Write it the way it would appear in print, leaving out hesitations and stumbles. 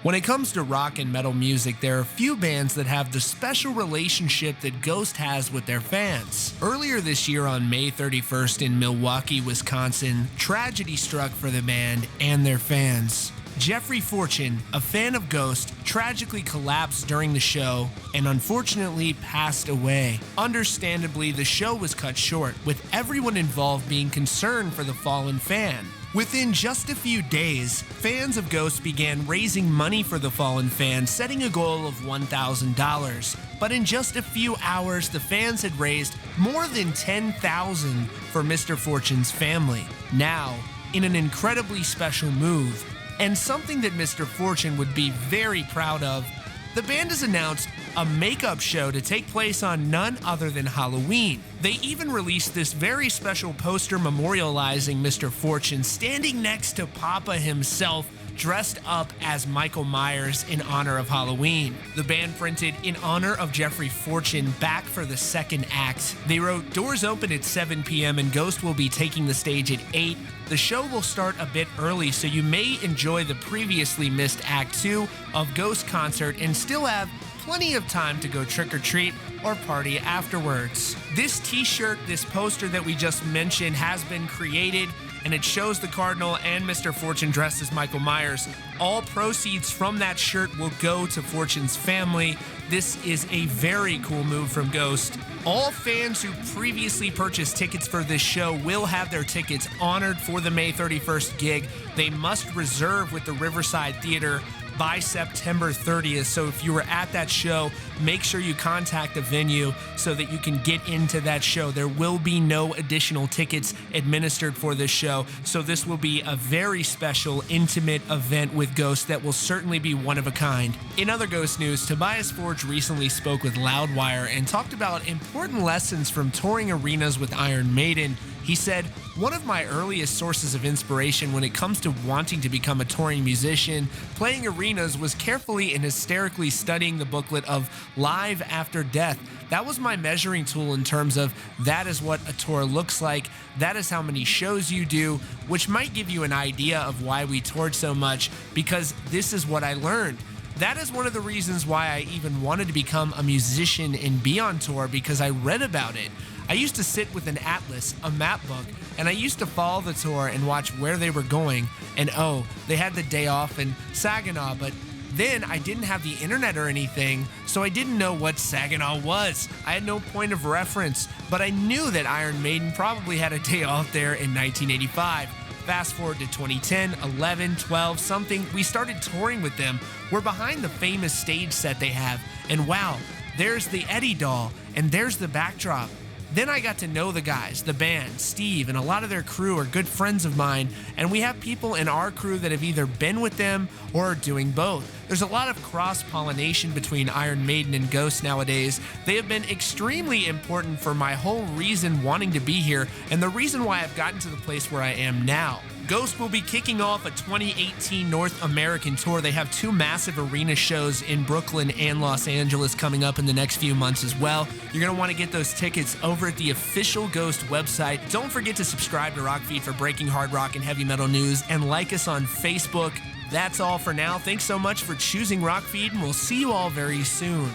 When it comes to rock and metal music, there are few bands that have the special relationship that Ghost has with their fans. Earlier this year on May 31st in Milwaukee, Wisconsin, tragedy struck for the band and their fans. Jeffrey Fortune, a fan of Ghost, tragically collapsed during the show and unfortunately passed away. Understandably, the show was cut short, with everyone involved being concerned for the fallen fan. Within just a few days, fans of Ghost began raising money for the fallen fan, setting a goal of $1,000. But in just a few hours, the fans had raised more than $10,000 for Mr. Fortune's family. Now, in an incredibly special move, and something that Mr. Fortune would be very proud of, the band has announced a makeup show to take place on none other than Halloween. They even released this very special poster memorializing Mr. Fortune standing next to Papa himself, dressed up as Michael Myers in honor of Halloween. The band printed "In honor of Jeffrey Fortune" back for the second act. They wrote, "Doors open at 7 p.m. and Ghost will be taking the stage at 8. The show will start a bit early, so you may enjoy the previously missed Act 2 of Ghost concert and still have plenty of time to go trick-or-treat or party afterwards." This t-shirt, this poster that we just mentioned, has been created, and it shows the Cardinal and Mr. Fortune dressed as Michael Myers. All proceeds from that shirt will go to Fortune's family. This is a very cool move from Ghost. All fans who previously purchased tickets for this show will have their tickets honored for the May 31st gig. They must reserve with the Riverside Theater by September 30th. So if you were at that show, make sure you contact the venue so that you can get into that show. There will be no additional tickets administered for this show. So this will be a very special, intimate event with Ghost that will certainly be one of a kind. In other Ghost news, Tobias recently spoke with Loudwire and talked about important lessons from touring arenas with Iron Maiden. He said, "One of my earliest sources of inspiration when it comes to wanting to become a touring musician, playing arenas, was carefully and hysterically studying the booklet of Live After Death. That was my measuring tool in terms of that is what a tour looks like, that is how many shows you do," which might give you an idea of why we toured so much, because this is what I learned. That is one of the reasons why I even wanted to become a musician and be on tour, because I read about it. I used to sit with an atlas, a map book, and I used to follow the tour and watch where they were going. And oh, they had the day off in Saginaw, but then I didn't have the internet or anything, so I didn't know what Saginaw was. I had no point of reference, but I knew that Iron Maiden probably had a day off there in 1985. Fast forward to 2010, 11, 12, something, we started touring with them. We're behind the famous stage set they have, and wow, there's the Eddie doll, and there's the backdrop. Then I got to know the guys, the band, Steve, and a lot of their crew are good friends of mine, and we have people in our crew that have either been with them or are doing both. There's a lot of cross-pollination between Iron Maiden and Ghost nowadays. They have been extremely important for my whole reason wanting to be here, and the reason why I've gotten to the place where I am now. Ghost will be kicking off a 2018 North American tour. They have 2 massive arena shows in Brooklyn and Los Angeles coming up in the next few months as well. You're going to want to get those tickets over at the official Ghost website. Don't forget to subscribe to Rock Feed for breaking hard rock and heavy metal news, and like us on Facebook. That's all for now. Thanks so much for choosing Rock Feed, and we'll see you all very soon.